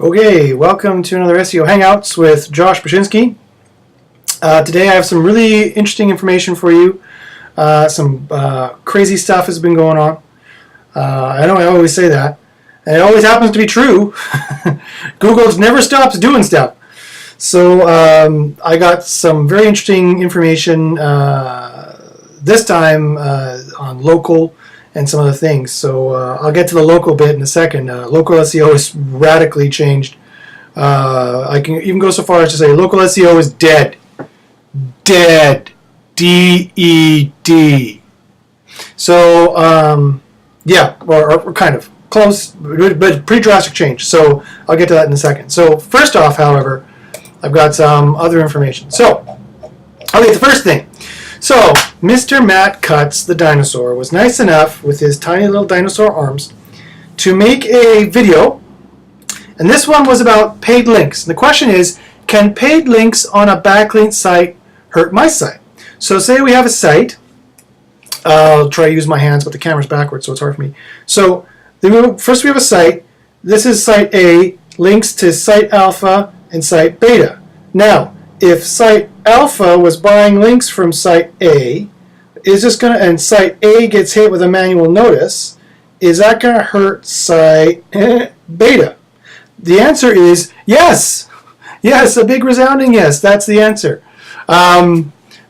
Okay, welcome to another SEO Hangouts with Josh Bachynski. Today I have some really interesting information for you. Some crazy stuff has been going on. I know I always say that, and it always happens to be true. Google never stops doing stuff. So I got some very interesting information this time on local and some other things. So I'll get to the local bit in a second. Local SEO is radically changed. I can even go so far as to say local SEO is dead. Dead. D-E-D. So, yeah, or kind of close, but pretty drastic change. So I'll get to that in a second. So first off, however, I've got some other information. So, okay, the first thing. So, Mr. Matt Cutts, the dinosaur, was nice enough with his tiny little dinosaur arms to make a video, and this one was about paid links. And the question is, can paid links on a backlink site hurt my site? So say we have a site. I'll try to use my hands, but the camera's backwards, so it's hard for me. So first we have a site. This is site A, links to site alpha and site beta. Now, if site alpha was buying links from site A, and site A gets hit with a manual notice, is that going to hurt site beta? The answer is yes. Yes, a big resounding yes. That's the answer.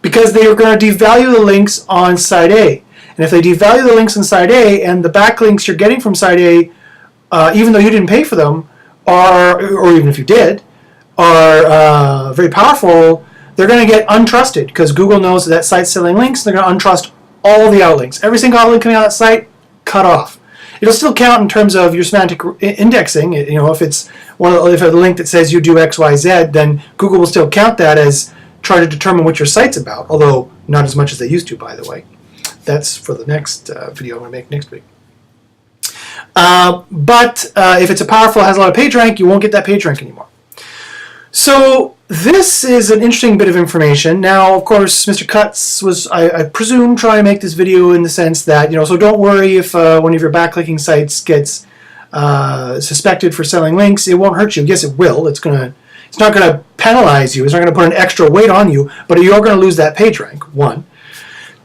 Because they are going to devalue the links on site A. And if they devalue the links on site A and the backlinks you're getting from site A, even though you didn't pay for them, or even if you did, are very powerful, they're going to get untrusted because Google knows that site's selling links. They're going to untrust all the outlinks. Every single outlink coming out of that site, cut off. It'll still count in terms of your semantic indexing. If it's if a link that says you do X, Y, Z, then Google will still count that as trying to determine what your site's about. Although not as much as they used to, by the way. That's for the next video I'm going to make next week. But if it's a powerful, has a lot of page rank, you won't get that page rank anymore. So this is an interesting bit of information. Now, of course, Mr. Cutts was, I presume, trying to make this video in the sense that, so don't worry if one of your backlinking sites gets suspected for selling links. It won't hurt you. Yes, it will. It's not going to penalize you. It's not going to put an extra weight on you, but you're going to lose that page rank, one.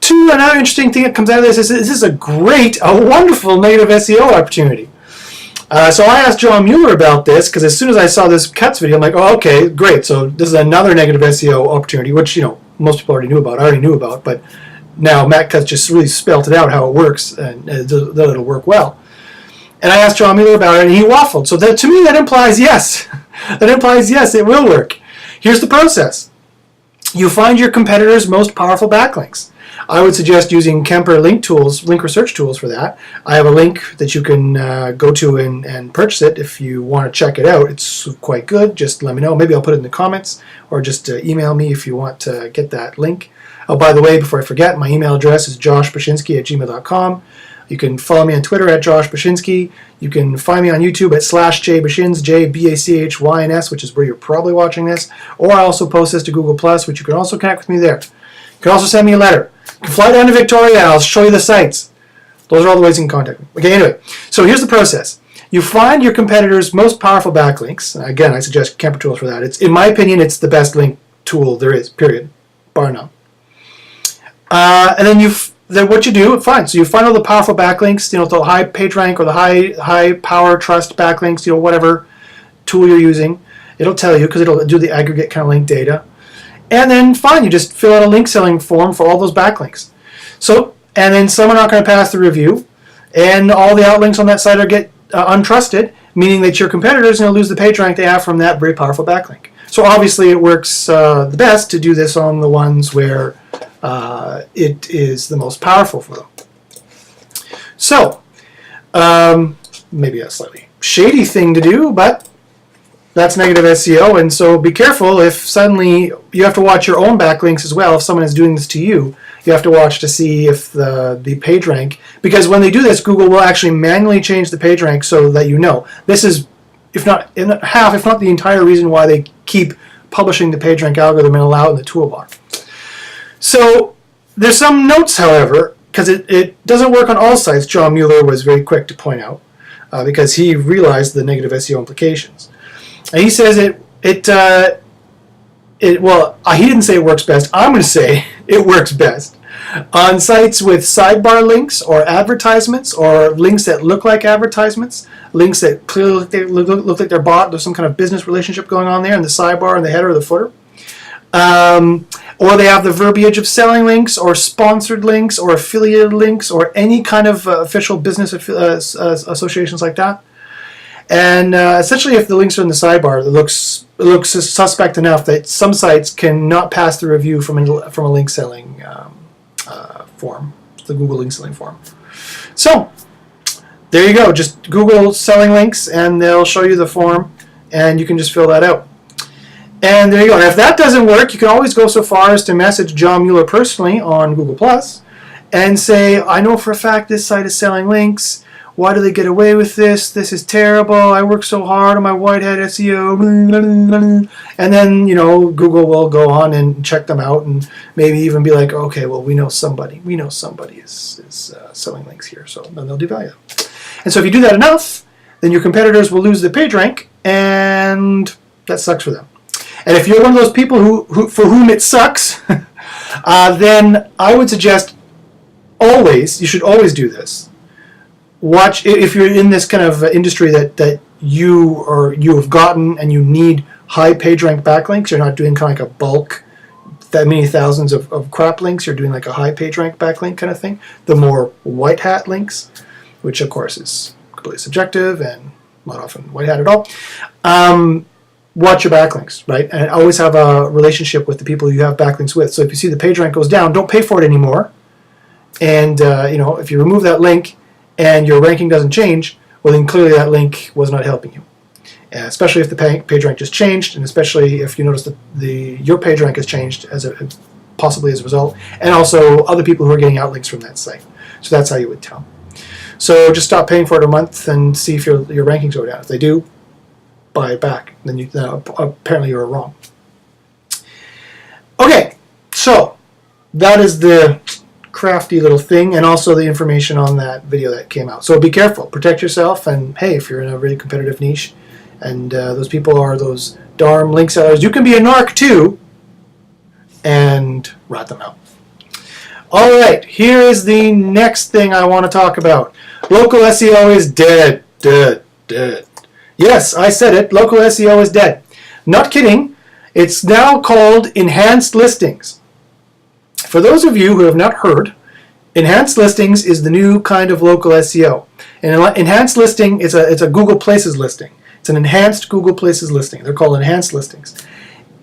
Two, another interesting thing that comes out of this is a wonderful negative SEO opportunity. So I asked John Mueller about this because as soon as I saw this Cutts video, I'm like, oh, okay, great. So this is another negative SEO opportunity, which, most people already knew about. I already knew about, but now Matt Cutts just really spelled it out how it works and that it'll work well. And I asked John Mueller about it, and he waffled. So to me, that implies yes. That implies yes, it will work. Here's the process. You find your competitor's most powerful backlinks. I would suggest using Cemper link research tools for that. I have a link that you can go to and purchase it if you want to check it out. It's quite good. Just let me know. Maybe I'll put it in the comments or just email me if you want to get that link. Oh, by the way, before I forget, my email address is joshbachynski@gmail.com. You can follow me on Twitter @joshbachynski. You can find me on YouTube @/jbachins, JBACHYNS, which is where you're probably watching this. Or I also post this to Google+, which you can also connect with me there. You can also send me a letter. You can fly down to Victoria, I'll show you the sites. Those are all the ways you can contact me. Okay, anyway, so here's the process. You find your competitor's most powerful backlinks. Again, I suggest Cemper tools for that. In my opinion, it's the best link tool there is, period, bar none. And then what you do, fine. So you find all the powerful backlinks, the high page rank or the high power trust backlinks, whatever tool you're using. It'll tell you because it'll do the aggregate kind of link data. And then fine, you just fill out a link selling form for all those backlinks. So, and then some are not going to pass the review, and all the outlinks on that site are get untrusted, meaning that your competitor is going to lose the page rank they have from that very powerful backlink. So obviously it works the best to do this on the ones where it is the most powerful for them. So, maybe a slightly shady thing to do, but that's negative SEO, and so be careful if suddenly you have to watch your own backlinks as well. If someone is doing this to you, you have to watch to see if the page rank, because when they do this, Google will actually manually change the page rank so that this is, if not half, if not the entire reason why they keep publishing the page rank algorithm and allow it in the toolbar. So there's some notes, however, because it doesn't work on all sites. John Mueller was very quick to point out because he realized the negative SEO implications. And he says well, he didn't say it works best. I'm going to say it works best on sites with sidebar links or advertisements or links that look like advertisements, links that clearly look like they're bought. There's some kind of business relationship going on there in the sidebar and the header or the footer. Or they have the verbiage of selling links or sponsored links or affiliated links or any kind of official business associations like that. And essentially, if the links are in the sidebar, it looks suspect enough that some sites cannot pass the review from a link selling form, the Google link selling form. So there you go. Just Google selling links, and they'll show you the form, and you can just fill that out. And there you go. And if that doesn't work, you can always go so far as to message John Mueller personally on Google Plus and say, I know for a fact this site is selling links. Why do they get away with this? This is terrible. I work so hard on my whitehead SEO. And then, Google will go on and check them out and maybe even be like, okay, well, we know somebody is selling links here. So then they'll devalue them. And so if you do that enough, then your competitors will lose their page rank, and that sucks for them. And if you're one of those people who for whom it sucks, then I would suggest you should always do this. Watch, if you're in this kind of industry that you have gotten and you need high page rank backlinks, you're not doing kind of like a bulk, that many thousands of crap links, you're doing like a high page rank backlink kind of thing. The more white hat links, which of course is completely subjective and not often white hat at all, watch your backlinks, right? And always have a relationship with the people you have backlinks with. So if you see the page rank goes down, don't pay for it anymore. And if you remove that link and your ranking doesn't change, well then clearly that link was not helping you. Especially if the page rank just changed, and especially if you notice that your page rank has changed possibly as a result, and also other people who are getting outlinks from that site. So that's how you would tell. So just stop paying for it a month and see if your rankings go down. If they do, buy it back. Then apparently you're wrong. Okay, so that is the crafty little thing, and also the information on that video that came out. So be careful, protect yourself, and hey, if you're in a really competitive niche, and those people are those darn link sellers, you can be a narc too, and rat them out. All right, here is the next thing I want to talk about. Local SEO is dead, dead, dead. Yes, I said it. Local SEO is dead. Not kidding. It's now called enhanced listings. For those of you who have not heard, enhanced listings is the new kind of local SEO. An enhanced listing is a Google Places listing. It's an enhanced Google Places listing. They're called enhanced listings.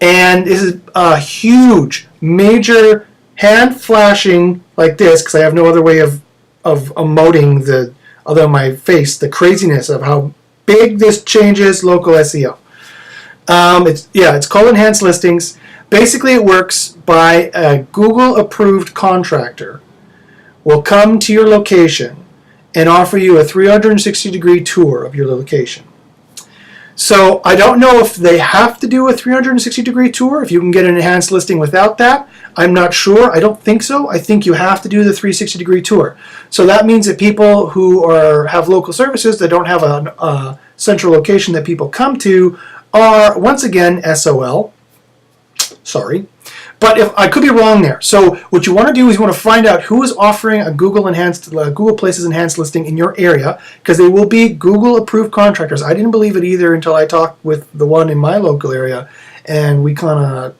And this is a huge, major, hand flashing like this, because I have no other way of emoting other than my face, the craziness of how big this changes local SEO. It's called enhanced listings. Basically, it works by a Google-approved contractor will come to your location and offer you a 360-degree tour of your location. So I don't know if they have to do a 360-degree tour, if you can get an enhanced listing without that. I'm not sure. I don't think so. I think you have to do the 360-degree tour. So that means that people who have local services that don't have a central location that people come to are, once again, SOL. Sorry. But if I could be wrong there. So what you want to do is you want to find out who is offering a Google Places enhanced listing in your area, because they will be Google approved contractors. I didn't believe it either until I talked with the one in my local area, and we kind of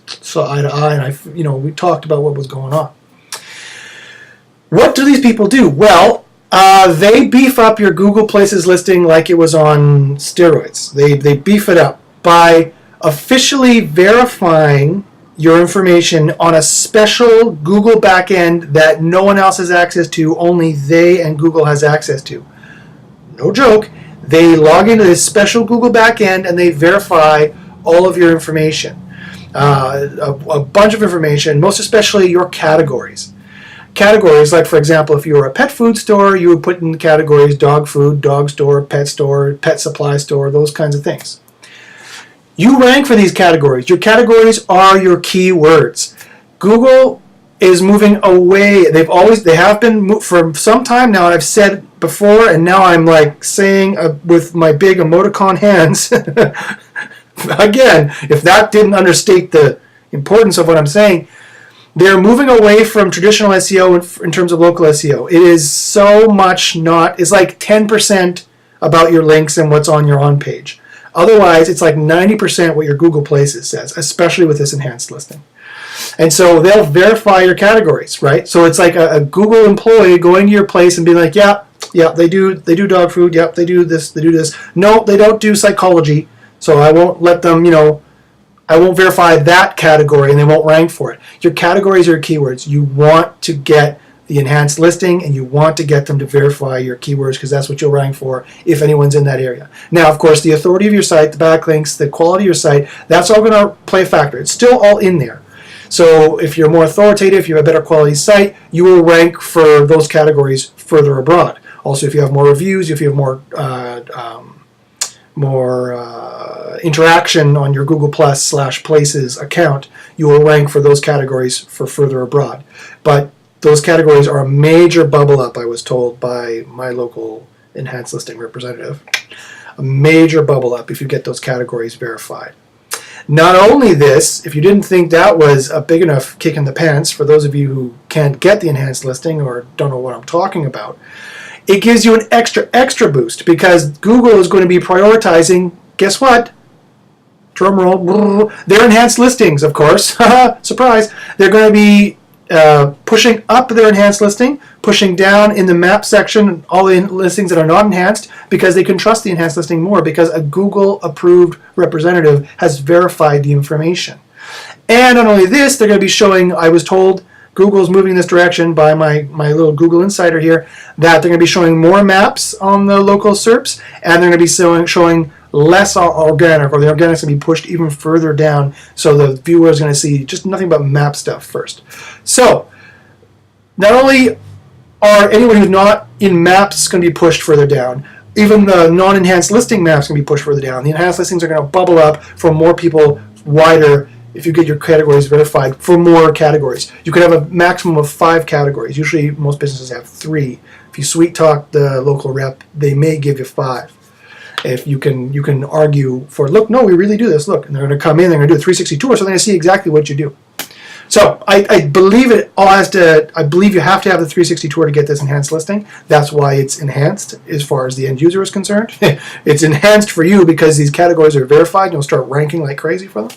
saw eye to eye, and we talked about what was going on. What do these people do? Well, they beef up your Google Places listing like it was on steroids. They beef it up by officially verifying your information on a special Google backend that no one else has access to, only they and Google has access to. No joke. They log into this special Google backend and they verify all of your information. A bunch of information, most especially your categories. Categories, like for example, if you were a pet food store, you would put in the categories dog food, dog store, pet supply store, those kinds of things. You rank for these categories. Your categories are your keywords. Google is moving away. They have been for some time now, and I've said before, and now I'm like saying with my big emoticon hands. Again, if that didn't understate the importance of what I'm saying, they're moving away from traditional SEO in terms of local SEO. It is so much not, it's like 10% about your links and what's on your on page. Otherwise, it's like 90% what your Google Places says, especially with this enhanced listing. And so they'll verify your categories, right? So it's like a Google employee going to your place and being like, yeah, they do dog food. Yep, they do this. No, they don't do psychology. So I won't let them, I won't verify that category and they won't rank for it. Your categories are your keywords. You want to get the enhanced listing and you want to get them to verify your keywords because that's what you'll rank for if anyone's in that area. Now, of course, the authority of your site, the backlinks, the quality of your site, that's all going to play a factor. It's still all in there. So if you're more authoritative, you have a better quality site, you will rank for those categories further abroad. Also, if you have more reviews, if you have more interaction on your Google Plus/Places account, you will rank for those categories for further abroad. But those categories are a major bubble up, I was told by my local enhanced listing representative. A major bubble up if you get those categories verified. Not only this, if you didn't think that was a big enough kick in the pants, for those of you who can't get the enhanced listing or don't know what I'm talking about, it gives you an extra boost because Google is going to be prioritizing, guess what? Drum roll, their enhanced listings, of course. Surprise. They're going to be pushing up their enhanced listing, pushing down in the map section all the listings that are not enhanced because they can trust the enhanced listing more because a Google approved representative has verified the information. And not only this, they're going to be showing, I was told, Google's moving in this direction by my little Google insider here, that they're going to be showing more maps on the local SERPs and they're going to be showing less organic, or the organic's going to be pushed even further down, so the viewer is going to see just nothing but map stuff first. So, not only are anyone who's not in maps going to be pushed further down, even the non-enhanced listing maps going to be pushed further down. The enhanced listings are going to bubble up for more people, wider, if you get your categories verified for more categories. You could have a maximum of 5 categories. Usually most businesses have 3. If you sweet talk the local rep, they may give you 5. If you can argue for, look, no, we really do this, look, and they're going to come in, they're going to do a 360 tour, so they're going to see exactly what you do. So I believe it all has to, I believe you have to have the 360 tour to get this enhanced listing. That's why it's enhanced as far as the end user is concerned. It's enhanced for you because these categories are verified and you'll start ranking like crazy for them.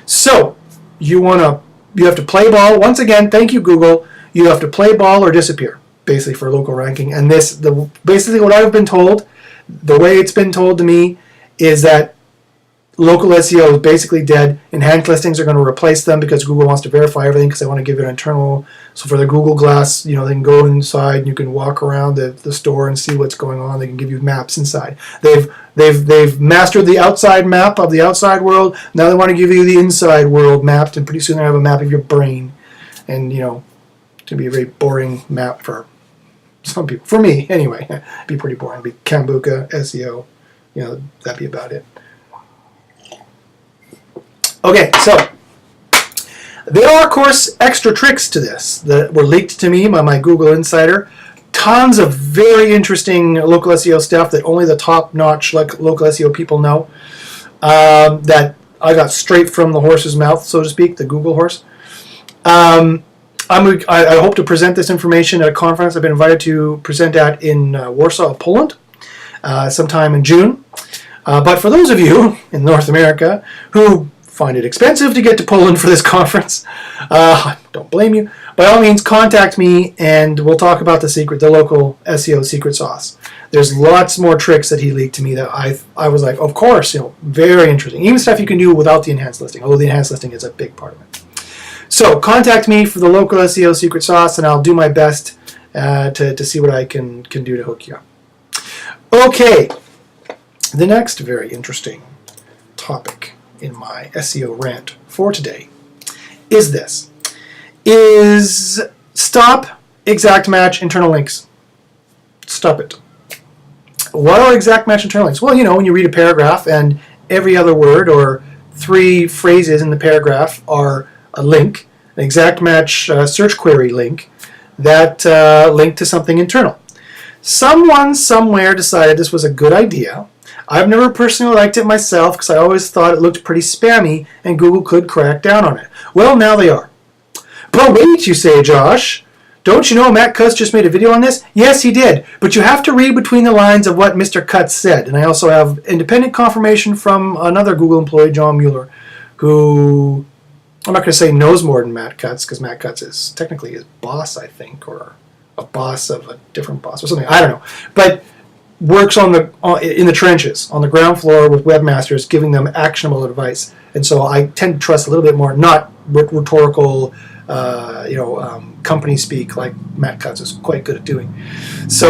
So you have to play ball. Once again, thank you, Google. You have to play ball or disappear, basically, for local ranking. And basically what I've been told, the way it's been told to me, is that local SEO is basically dead. Enhanced listings are going to replace them because Google wants to verify everything because they want to give it an internal. So for the Google Glass, they can go inside and you can walk around the store and see what's going on. They can give you maps inside. They've mastered the outside map of the outside world. Now they want to give you the inside world mapped, and pretty soon they have a map of your brain. And it's going to be a very boring map for some people. For me, anyway, it'd be pretty boring. It'd be Kambuka, SEO, that'd be about it. Okay, so there are, of course, extra tricks to this that were leaked to me by my Google Insider. Tons of very interesting local SEO stuff that only the top-notch local SEO people know, that I got straight from the horse's mouth, so to speak, the Google horse. I hope to present this information at a conference I've been invited to present at in Warsaw, Poland, sometime in June. But for those of you in North America who find it expensive to get to Poland for this conference, don't blame you. By all means, contact me and we'll talk about the local SEO secret sauce. There's lots more tricks that he leaked to me that I was like, of course, very interesting. Even stuff you can do without the enhanced listing, although the enhanced listing is a big part of it. So contact me for the local SEO secret sauce, and I'll do my best to see what I can do to hook you up. Okay, the next very interesting topic in my SEO rant for today is stop exact match internal links. Stop it. What are exact match internal links? Well, when you read a paragraph and every other word or 3 phrases in the paragraph are a link, an exact match search query link, that link to something internal. Someone somewhere decided this was a good idea. I've never personally liked it myself because I always thought it looked pretty spammy and Google could crack down on it. Well, now they are. But wait, you say, Josh. Don't you know Matt Cutts just made a video on this? Yes, he did. But you have to read between the lines of what Mr. Cutts said. And I also have independent confirmation from another Google employee, John Mueller, who, I'm not going to say knows more than Matt Cutts, because Matt Cutts is technically his boss, I think, or a boss of a different boss or something. I don't know. But works in the trenches, on the ground floor with webmasters, giving them actionable advice. And so I tend to trust a little bit more, not rhetorical, company speak like Matt Cutts is quite good at doing. So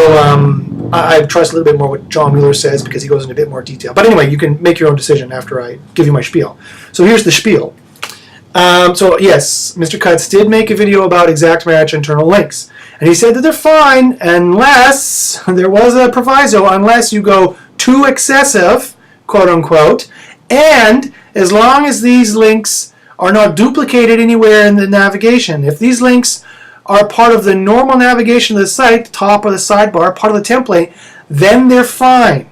I trust a little bit more what John Mueller says because he goes into a bit more detail. But anyway, you can make your own decision after I give you my spiel. So here's the spiel. So yes, Mr. Cutts did make a video about exact match internal links. And he said that they're fine unless, there was a proviso, unless you go too excessive, quote unquote, and as long as these links are not duplicated anywhere in the navigation. If these links are part of the normal navigation of the site, the top or the sidebar, part of the template, then they're fine.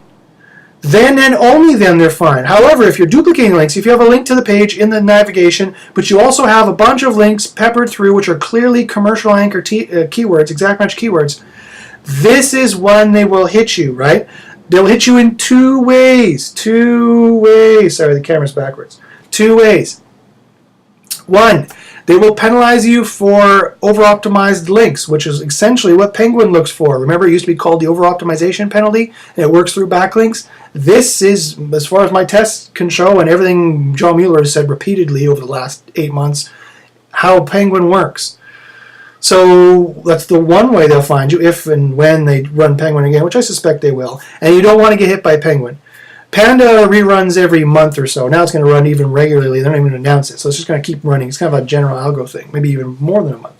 Then and only then they're fine. However, if you're duplicating links, if you have a link to the page in the navigation, but you also have a bunch of links peppered through which are clearly commercial anchor keywords, exact match keywords, this is when they will hit you, right? They'll hit you in two ways. Sorry, the camera's backwards. Two ways. One, they will penalize you for over-optimized links, which is essentially what Penguin looks for. Remember, it used to be called the over-optimization penalty, and it works through backlinks. This is, as far as my tests can show, and everything John Mueller has said repeatedly over the last 8 months, how Penguin works. So that's the one way they'll find you, if and when they run Penguin again, which I suspect they will. And you don't want to get hit by Penguin. Panda reruns every month or so. Now it's going to run even regularly. They don't even announce it. So it's just going to keep running. It's kind of a general algo thing, maybe even more than a month.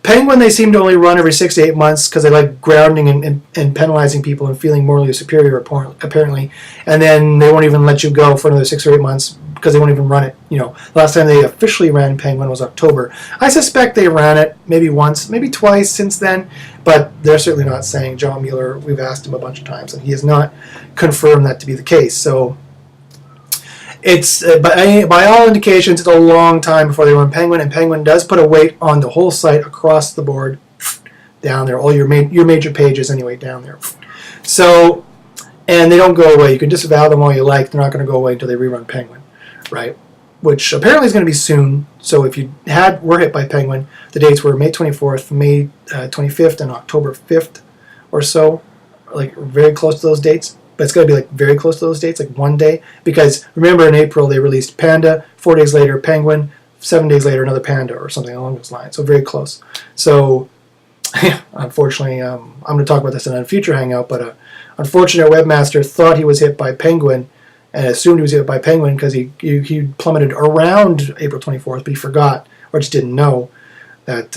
Penguin, they seem to only run every 6 to 8 months because they like grounding and penalizing people and feeling morally superior, apparently. And then they won't even let you go for another 6 or 8 months because they won't even run it. The last time they officially ran Penguin was October. I suspect they ran it maybe once, maybe twice since then, but they're certainly not saying. John Mueller, we've asked him a bunch of times, and he has not confirmed that to be the case. So it's by all indications, it's a long time before they run Penguin, and Penguin does put a weight on the whole site across the board, down there, all your major pages anyway, down there. So, and they don't go away. You can disavow them all you like. They're not going to go away until they rerun Penguin, right? Which apparently is going to be soon. So if you were hit by Penguin, the dates were May 24th, May 25th, and October 5th or so, like very close to those dates. But it's going to be like very close to those dates, like one day. Because remember, in April, they released Panda. 4 days later, Penguin. 7 days later, another Panda or something along those lines. So very close. So unfortunately, I'm going to talk about this in a future hangout, but an unfortunate webmaster thought he was hit by Penguin and assumed he was hit by Penguin because he plummeted around April 24th, but he forgot or just didn't know that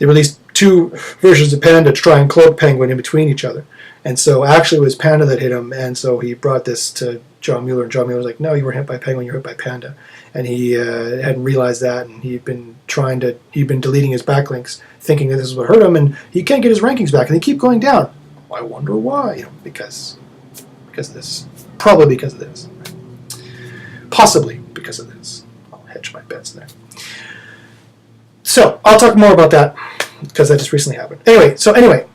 they released 2 versions of Panda to try and cloak Penguin in between each other. And so actually it was Panda that hit him, and so he brought this to John Mueller, and John Mueller was like, no, you weren't hit by Penguin, you were hit by Panda. And he hadn't realized that, and he'd been deleting his backlinks, thinking that this is what hurt him, and he can't get his rankings back, and they keep going down. I wonder why. Because of this. Probably because of this. Possibly because of this. I'll hedge my bets there. So, I'll talk more about that, because that just recently happened. Anyway.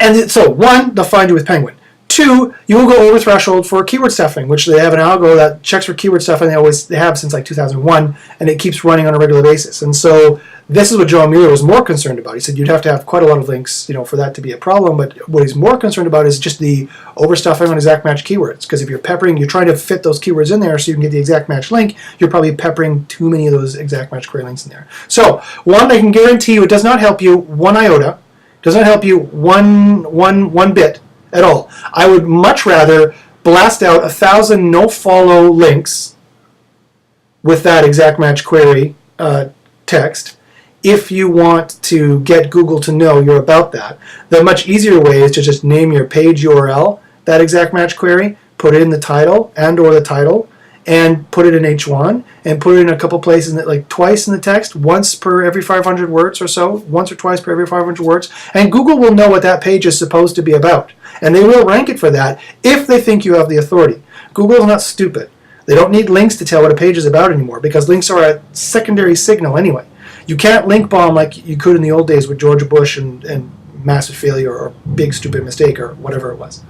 And so, 1, they'll find you with Penguin. 2, you will go over threshold for keyword stuffing, which they have an algo that checks for keyword stuffing. They have since like 2001, and it keeps running on a regular basis. And so this is what John Mueller was more concerned about. He said you'd have to have quite a lot of links, for that to be a problem. But what he's more concerned about is just the overstuffing on exact match keywords. Because if you're trying to fit those keywords in there so you can get the exact match link, you're probably peppering too many of those exact match query links in there. So 1, I can guarantee you, it does not help you 1 iota. Does not help you one bit at all. I would much rather blast out 1,000 no-follow links with that exact match query text if you want to get Google to know you're about that. The much easier way is to just name your page URL, that exact match query, put it in the title and or the title, and put it in H1 and put it in a couple places, like twice in the text, once per every 500 words or so, once or twice per every 500 words, and Google will know what that page is supposed to be about. And they will rank it for that if they think you have the authority. Google is not stupid. They don't need links to tell what a page is about anymore, because links are a secondary signal anyway. You can't link bomb like you could in the old days with George Bush and massive failure or big stupid mistake or whatever it was.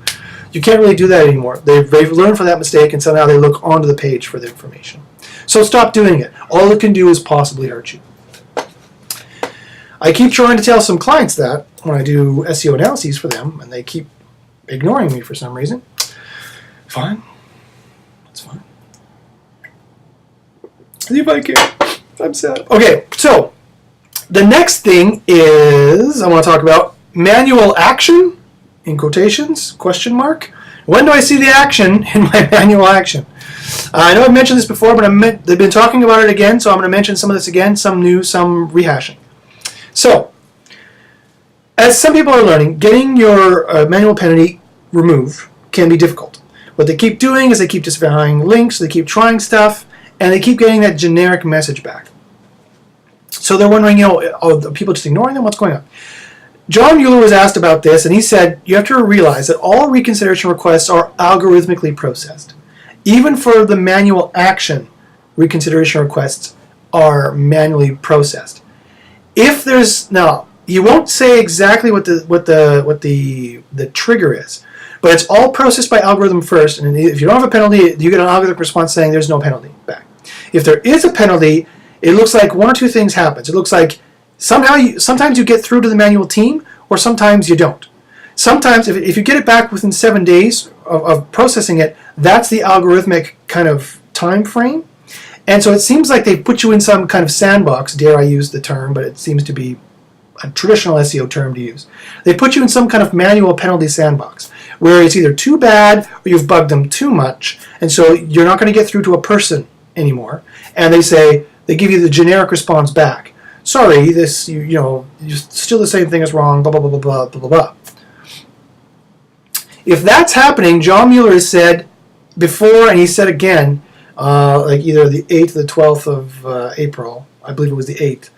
You can't really do that anymore. They've learned from that mistake, and so now they look onto the page for the information. So stop doing it. All it can do is possibly hurt you. I keep trying to tell some clients that when I do SEO analyses for them, and they keep ignoring me for some reason. Fine. That's fine. See if I can. I'm sad. Okay, so the next thing is I want to talk about manual action. In quotations, question mark. When do I see the action in my manual action? I know I've mentioned this before, but they've been talking about it again, so I'm going to mention some of this again, some new, some rehashing. So, as some people are learning, getting your manual penalty removed can be difficult. What they keep doing is they keep disavowing links, they keep trying stuff, and they keep getting that generic message back. So they're wondering, are people just ignoring them? What's going on? John Mueller was asked about this, and he said, you have to realize that all reconsideration requests are algorithmically processed. Even for the manual action, reconsideration requests are manually processed. If there's, now, he won't say exactly what the trigger is, but it's all processed by algorithm first, and if you don't have a penalty, you get an algorithm response saying there's no penalty back. If there is a penalty, it looks like one or two things happens. It looks like sometimes you get through to the manual team, or sometimes you don't. Sometimes, if you get it back within 7 days of processing it, that's the algorithmic kind of time frame. And so it seems like they put you in some kind of sandbox, dare I use the term, but it seems to be a traditional SEO term to use. They put you in some kind of manual penalty sandbox, where it's either too bad or you've bugged them too much, and so you're not going to get through to a person anymore. And they give you the generic response back. Sorry, this you're still the same thing is wrong. Blah blah blah blah blah blah blah. If that's happening, John Mueller has said before, and he said again, like either the 8th or the 12th of April, I believe it was the 8th,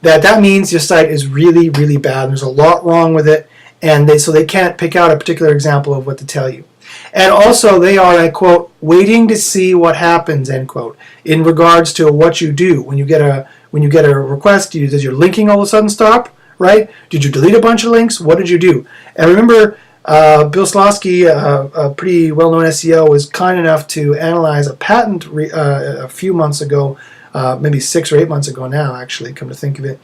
that means your site is really, really bad. There's a lot wrong with it, and so they can't pick out a particular example of what to tell you. And also, they are, I quote, waiting to see what happens, end quote, in regards to what you do when you get a request. Does your linking all of a sudden stop? Right? Did you delete a bunch of links? What did you do? And remember, Bill Slosky, a pretty well-known SEO, was kind enough to analyze a patent a few months ago, maybe 6 or 8 months ago now, actually, come to think of it,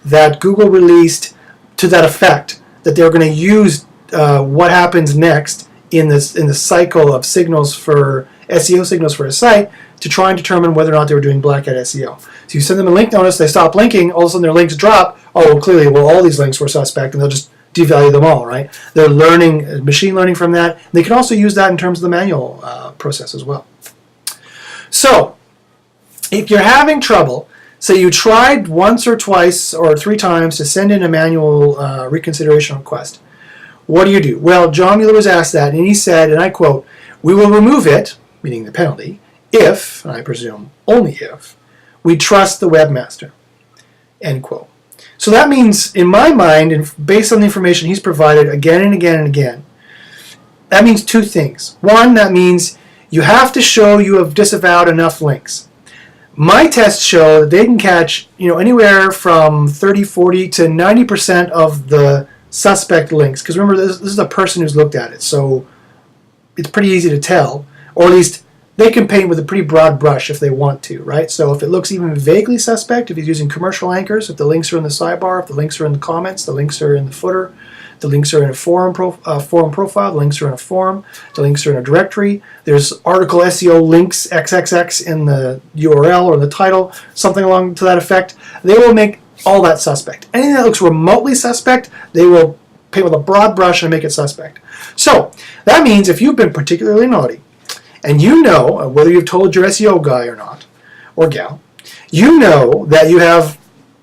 that Google released to that effect, that they're going to use what happens next in the cycle of signals for SEO signals for a site to try and determine whether or not they were doing black hat SEO. So you send them a link notice, they stop linking, all of a sudden their links drop. Oh, well, clearly, all these links were suspect, and they'll just devalue them all, right? They're learning, machine learning from that. They can also use that in terms of the manual process as well. So, if you're having trouble, say you tried once or twice or 3 times to send in a manual reconsideration request, what do? Well, John Mueller was asked that, and he said, and I quote, "We will remove it," meaning the penalty, "if," and I presume only if, "we trust the webmaster," end quote. So that means, in my mind, and based on the information he's provided again and again and again, that means 2 things. One, that means you have to show you have disavowed enough links. My tests show that they can catch anywhere from 30, 40 to 90% of the suspect links. Because remember, this is a person who's looked at it, so it's pretty easy to tell, or at least they can paint with a pretty broad brush if they want to, right? So if it looks even vaguely suspect, if he's using commercial anchors, if the links are in the sidebar, if the links are in the comments, the links are in the footer, the links are in a forum profile, the links are in a forum, the links are in a directory, there's article SEO links XXX in the URL or the title, something along to that effect, they will make all that suspect. Anything that looks remotely suspect, they will paint with a broad brush and make it suspect. So that means if you've been particularly naughty, and you know, whether you've told your SEO guy or not, or gal, you know that you have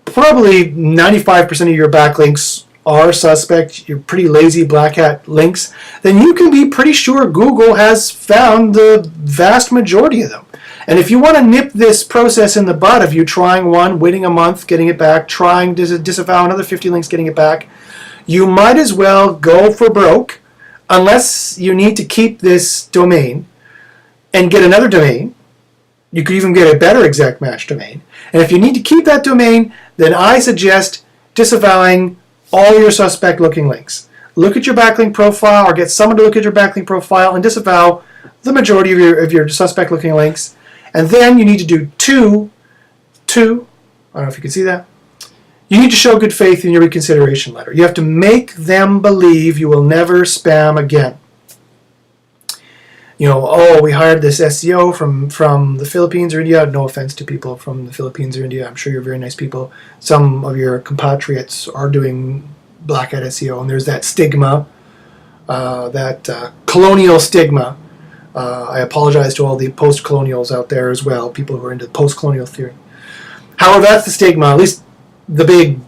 probably 95% of your backlinks are suspect, you're pretty lazy black hat links, then you can be pretty sure Google has found the vast majority of them. And if you want to nip this process in the bud of you trying one, waiting a month, getting it back, trying to disavow another 50 links, getting it back, you might as well go for broke, unless you need to keep this domain and get another domain. You could even get a better exact match domain. And if you need to keep that domain, then I suggest disavowing all your suspect looking links. Look at your backlink profile, or get someone to look at your backlink profile and disavow the majority of your suspect looking links. And then you need to do two, I don't know if you can see that. You need to show good faith in your reconsideration letter. You have to make them believe you will never spam again. Oh, we hired this SEO from the Philippines or India. No offense to people from the Philippines or India. I'm sure you're very nice people. Some of your compatriots are doing black hat SEO, and there's that stigma, that colonial stigma. I apologize to all the post-colonials out there as well, people who are into post-colonial theory. However, that's the stigma, at least the big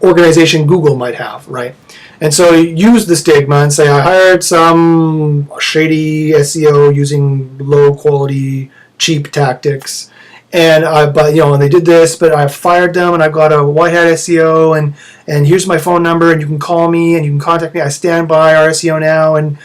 organization Google might have, right? And so use the stigma and say, I hired some shady SEO using low quality, cheap tactics, and and they did this, but I fired them, and I've got a white hat SEO, and here's my phone number, and you can call me, and you can contact me. I stand by our SEO now, and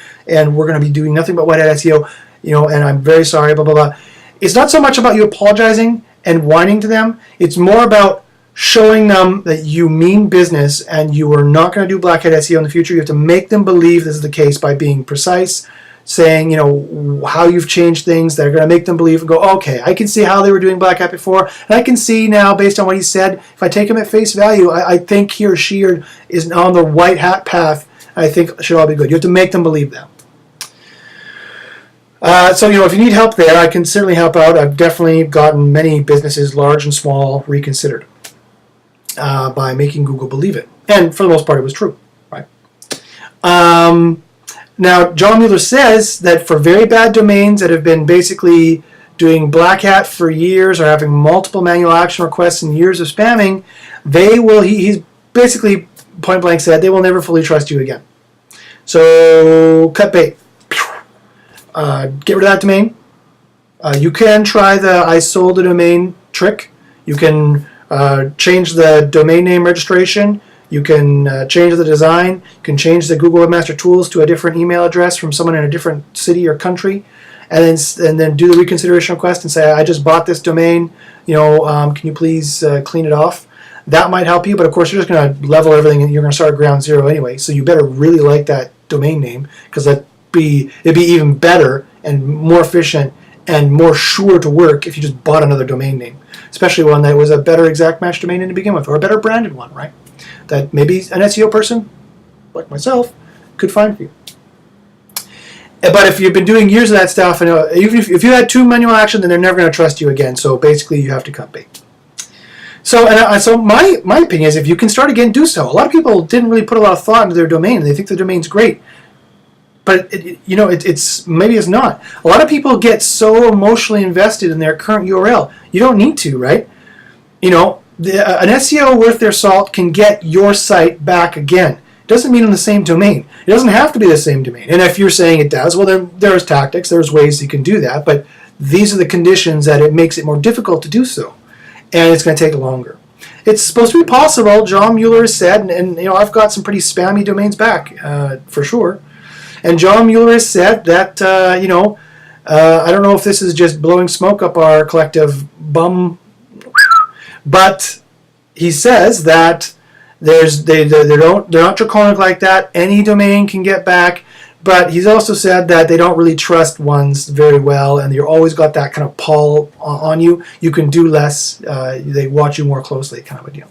we're going to be doing nothing but white hat SEO, and I'm very sorry, blah, blah, blah. It's not so much about you apologizing and whining to them. It's more about showing them that you mean business and you are not going to do black hat SEO in the future. You have to make them believe this is the case by being precise, saying, how you've changed things. They're going to make them believe and go, okay, I can see how they were doing black hat before, and I can see now, based on what he said, if I take him at face value, I think he or she is on the white hat path. I think it should all be good. You have to make them believe that. So, if you need help there, I can certainly help out. I've definitely gotten many businesses, large and small, reconsidered by making Google believe it. And for the most part, it was true, right? Now, John Mueller says that for very bad domains that have been basically doing black hat for years or having multiple manual action requests and years of spamming, he's basically point blank said, they will never fully trust you again. So, cut bait. Get rid of that domain. You can try the I sold the domain trick. You can change the domain name registration. You can change the design. You can change the Google Webmaster Tools to a different email address from someone in a different city or country, and then do the reconsideration request and say, I just bought this domain. Can you please clean it off? That might help you, but of course you're just going to level everything and you're going to start at ground zero anyway. So you better really like that domain name, because it'd be even better and more efficient and more sure to work if you just bought another domain name, especially one that was a better exact match domain name to begin with, or a better branded one, right? That maybe an SEO person like myself could find for you. But if you've been doing years of that stuff, and even if you had two manual action, then they're never going to trust you again. So basically, you have to cut bait. So my opinion is, if you can start again, do so. A lot of people didn't really put a lot of thought into their domain, and they think their domain's great. But it's maybe it's not. A lot of people get so emotionally invested in their current URL. You don't need to, right? An SEO worth their salt can get your site back again. It doesn't mean on the same domain. It doesn't have to be the same domain. And if you're saying it does, well, then there's tactics, there's ways you can do that. But these are the conditions that it makes it more difficult to do so, and it's going to take longer. It's supposed to be possible. John Mueller has said, and I've got some pretty spammy domains back for sure. And John Mueller has said that, I don't know if this is just blowing smoke up our collective bum, but he says that they're not draconic like that. Any domain can get back, but he's also said that they don't really trust ones very well, and you've always got that kind of pull on you. You can do less. They watch you more closely, kind of a deal.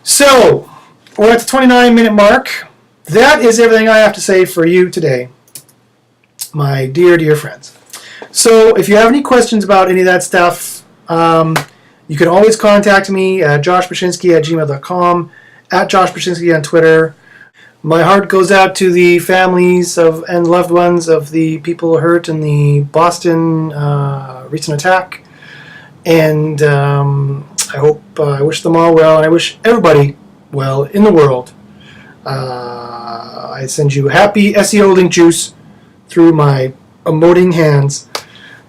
So we're at the 29-minute mark. That is everything I have to say for you today, my dear, dear friends. So if you have any questions about any of that stuff, you can always contact me at joshbachynski@gmail.com, at joshbachynski on Twitter. My heart goes out to the families and loved ones of the people hurt in the Boston recent attack. And I wish them all well, and I wish everybody well in the world. I send you happy SEO link juice through my emoting hands.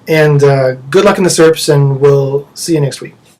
And good luck in the SERPs, and we'll see you next week.